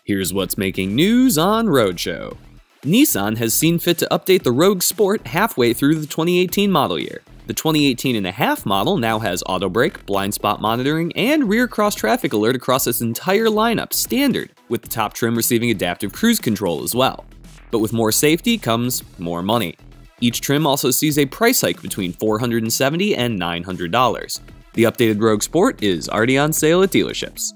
Here's what's making news on Roadshow. Nissan has seen fit to update the Rogue Sport halfway through the 2018 model year. The 2018.5 model now has autobrake, blind spot monitoring, and rear cross-traffic alert across its entire lineup standard, with the top trim receiving adaptive cruise control as well. But with more safety comes more money. Each trim also sees a price hike between $470 and $900. The updated Rogue Sport is already on sale at dealerships.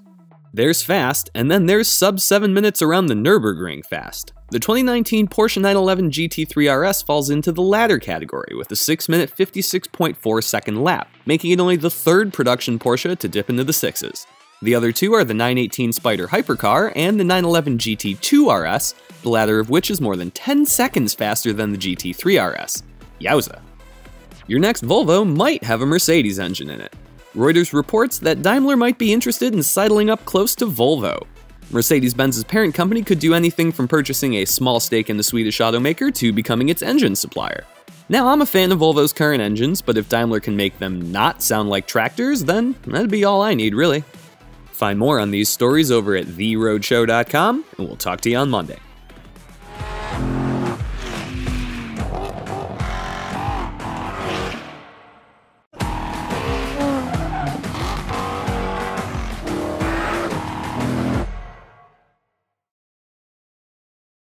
There's fast, and then there's sub 7 minutes around the Nurburgring fast. The 2019 Porsche 911 GT3 RS falls into the latter category with a 6-minute 56.4 second lap, making it only the third production Porsche to dip into the sixes. The other two are the 918 Spider Hypercar and the 911 GT2 RS, the latter of which is more than 10 seconds faster than the GT3 RS. Yowza. Your next Volvo might have a Mercedes engine in it. Reuters reports that Daimler might be interested in sidling up close to Volvo. Mercedes-Benz's parent company could do anything from purchasing a small stake in the Swedish automaker to becoming its engine supplier. Now, I'm a fan of Volvo's current engines, but if Daimler can make them not sound like tractors, then that'd be all I need, really. Find more on these stories over at theroadshow.com, and we'll talk to you on Monday.